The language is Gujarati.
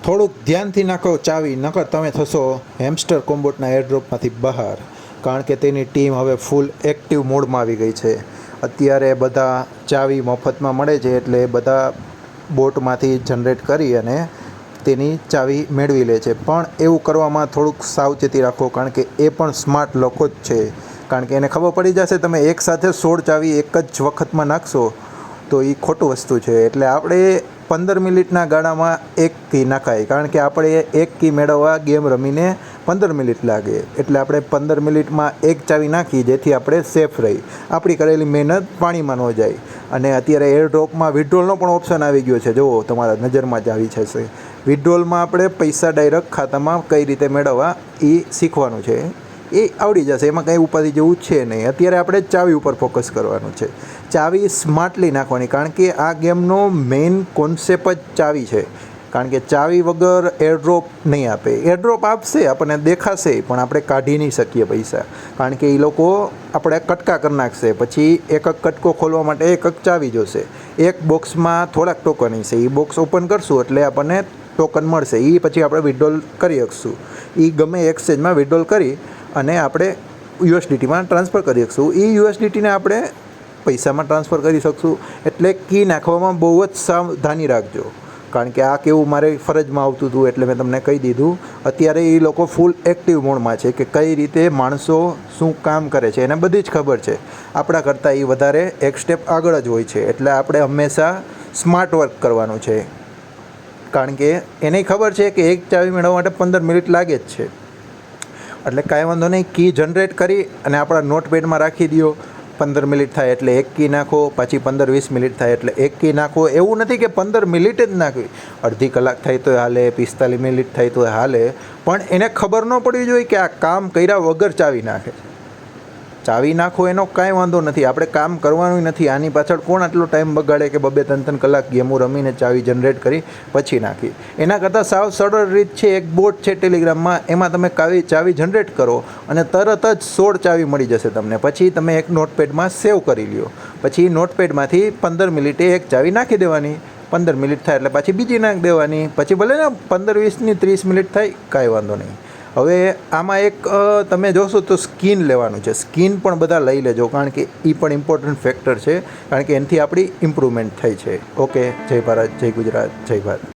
થોડુંક ધ્યાનથી નાખો ચાવી, નકર તમે થશો હેમસ્ટર કોમ્બોટના એરડ્રોપમાંથી બહાર. કારણ કે તેની ટીમ હવે ફૂલ એક્ટિવ મોડમાં આવી ગઈ છે. અત્યારે બધા ચાવી મફતમાં મળે છે એટલે બધા બોટમાંથી જનરેટ કરી અને તેની ચાવી મેળવી લે છે. પણ એવું કરવામાં થોડુંક સાવચેતી રાખો, કારણ કે એ પણ સ્માર્ટ લોકો જ છે. કારણ કે એને ખબર પડી જશે તમે એકસાથે 16 ચાવી એક જ વખતમાં નાખશો તો એ ખોટું વસ્તુ છે. એટલે આપણે 15 મિનિટના ગાળામાં એક કી નાખાય, કારણ કે આપણે એક કી મેળવવા ગેમ રમીને 15 મિનિટ લાગે. એટલે આપણે 15 મિનિટમાં એક ચાવી નાખી, જેથી આપણે સેફ રહી, આપણી કરેલી મહેનત પાણીમાં ન જાય. અને અત્યારે એરડ્રોપમાં વિથડ્રોલનો પણ ઓપ્શન આવી ગયો છે. જુઓ, તમારા નજરમાં જ આવી જશે. વિથડ્રોલમાં આપણે પૈસા ડાયરેક્ટ ખાતામાં કઈ રીતે મેળવવા એ શીખવાનું છે. એ આવડી જશે, એમાં કંઈ ઉપાધિ જેવું છે નહીં. અત્યારે આપણે ચાવી ઉપર ફોકસ કરવાનું છે. ચાવી સ્માર્ટલી નાખવાની, કારણ કે આ ગેમનો મેઇન કોન્સેપ્ટ જ ચાવી છે. કારણ કે ચાવી વગર એરડ્રોપ નહીં આપે. એરડ્રોપ આપશે, આપણને દેખાશે, પણ આપણે કાઢી નહીં શકીએ પૈસા, કારણ કે એ લોકો આપણે કટકા કરી નાખશે. પછી એક કટકો ખોલવા માટે એક ચાવી જોશે. એક બોક્સમાં થોડાક ટોકન હશે, એ બોક્સ ઓપન કરશું એટલે આપણને ટોકન મળશે. એ પછી આપણે વિથડ્રોલ કરી શકશું. એ ગમે એક્સચેન્જમાં વિથડ્રોલ કરી અને આપણે યુએસડીટીમાં ટ્રાન્સફર કરી શકશું. એ યુએસડીટીને આપણે પૈસામાં ટ્રાન્સફર કરી શકશું. એટલે કી નાખવામાં બહુ જ સાવધાની રાખજો, કારણ કે આ કેવું મારે ફરજમાં આવતું હતું એટલે મેં તમને કહી દીધું. અત્યારે એ લોકો ફૂલ એક્ટિવ મોડમાં છે કે કઈ રીતે માણસો શું કામ કરે છે એને બધી જ ખબર છે. આપણા કરતાં એ વધારે એક સ્ટેપ આગળ જ હોય છે. એટલે આપણે હંમેશા સ્માર્ટ વર્ક કરવાનું છે, કારણ કે એને ખબર છે કે એક ચાવી મેળવવા માટે 15 મિનિટ લાગે જ છે. એટલે કાંઈ વાંધો નહીં, કી જનરેટ કરી અને આપણા નોટપેડમાં રાખી દો. 15 મિનિટ થાય એટલે એક કી નાખો, પાછી 15-20 મિનિટ થાય એટલે એક કી નાખો. એવું નથી કે 15 મિનિટ જ નાખવી, અડધી કલાક થાય તો હાલે, 45 મિનિટ થાય તો હાલે, પણ એને ખબર ન પડવી જોઈએ કે આ કામ કર્યા વગર ચાવી નાખે છે. ચાવી નાખો એનો કાંઈ વાંધો નથી, આપણે કામ કરવાનું નથી. આની પાછળ કોણ આટલો ટાઈમ બગાડે કે 2-3 કલાક ગેમો રમીને ચાવી જનરેટ કરી પછી નાખી. એના કરતાં સાવ સરળ રીત છે, એક બોટ છે ટેલિગ્રામમાં, એમાં તમે ચાવી જનરેટ કરો અને તરત જ 16 ચાવી મળી જશે તમને. પછી તમે એક નોટપેડમાં સેવ કરી લ્યો. પછી નોટપેડમાંથી 15 મિનિટે એક ચાવી નાખી દેવાની. 15 મિનિટ થાય એટલે પાછી બીજી નાખી દેવાની. પછી ભલે ને 15-20 30 મિનિટ થાય, કાંઈ વાંધો નહીં. હવે આમાં એક તમે જોશો તો સ્કીન લેવાનું છે. સ્કીન પણ બધા લઈ લેજો, કારણ કે એ પણ ઇમ્પોર્ટન્ટ ફેક્ટર છે, કારણ કે એનાથી આપણી ઇમ્પ્રુવમેન્ટ થાય છે. ઓકે, જય ભારત, જય ગુજરાત, જય ભારત.